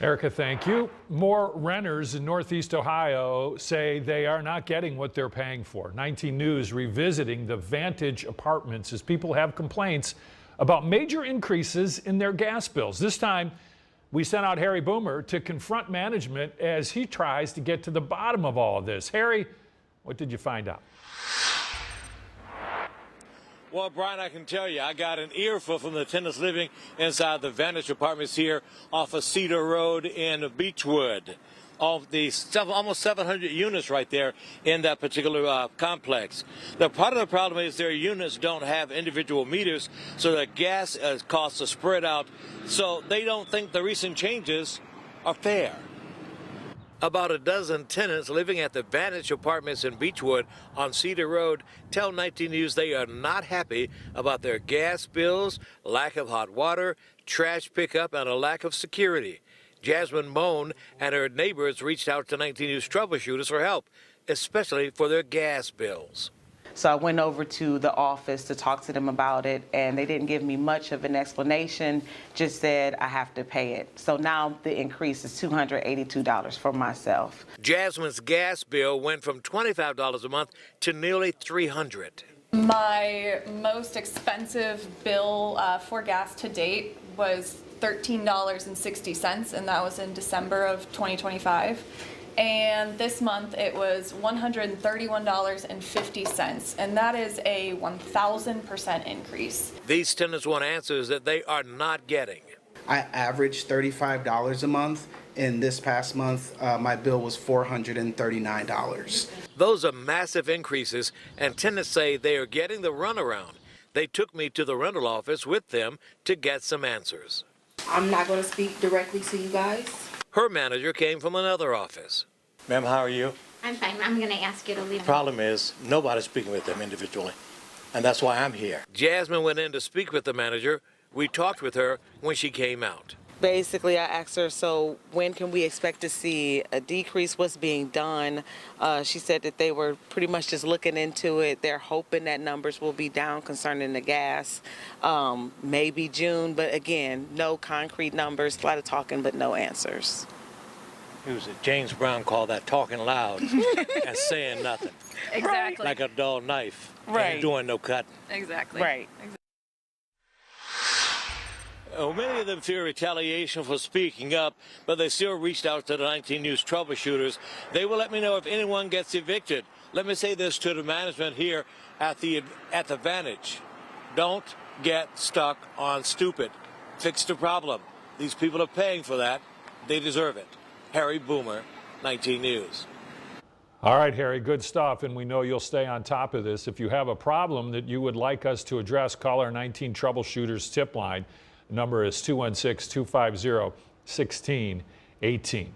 Erica, thank you. More renters in Northeast Ohio say they are not getting what they're paying for. 19 News revisiting the Vantage apartments as people have complaints about major increases in their gas bills. This time, we sent out Harry Boomer to confront management as he tries to get to the bottom of all of this. Harry, what did you find out? Well, Brian, I can tell you, I got an earful from the tenants living inside the Vantage apartments here off of Cedar Road in Beachwood. Almost 700 units right there in that particular complex. The part of the problem is their units don't have individual meters, so the gas costs are spread out, so they don't think the recent changes are fair. About a dozen tenants living at the Vantage apartments in Beachwood on Cedar Road tell 19 News they are not happy about their gas bills, lack of hot water, trash pickup, and a lack of security. Jasmine Moan and her neighbors reached out to 19 News troubleshooters for help, especially for their gas bills. So I went over to the office to talk to them about it, and they didn't give me much of an explanation, just said I have to pay it. So now the increase is $282 for myself. Jasmine's gas bill went from $25 a month to nearly $300. My most expensive bill for gas to date was $13.60, and that was in December of 2025. And this month it was $131.50, and that is a 1,000% increase. These tenants want answers that they are not getting. I averaged $35 a month, and this past month my bill was $439. Those are massive increases, and tenants say they are getting the runaround. They took me to the rental office with them to get some answers. I'm not going to speak directly to you guys. Her manager came from another office. Ma'am, how are you? I'm fine. I'm going to ask you to leave. The problem is nobody's speaking with them individually, and that's why I'm here. Jasmine went in to speak with the manager. We talked with her when she came out. Basically, I asked her, so when can we expect to see a decrease? What's being done? She said that they were pretty much just looking into it. They're hoping that numbers will be down concerning the gas, maybe June, but again, no concrete numbers, a lot of talking, but no answers. It was James Brown called that talking loud and saying nothing. Exactly. Like a dull knife. Right. And doing no cutting. Exactly. Right. Many of them fear retaliation for speaking up, but they still reached out to the 19 News troubleshooters. They will let me know if anyone gets evicted. Let me say this to the management here at the Vantage. Don't get stuck on stupid. Fix the problem. These people are paying for that. They deserve it. Harry Boomer, 19 News. All right, Harry, good stuff, and we know you'll stay on top of this. If you have a problem that you would like us to address, call our 19 Troubleshooters tip line. The number is 216-250-1618.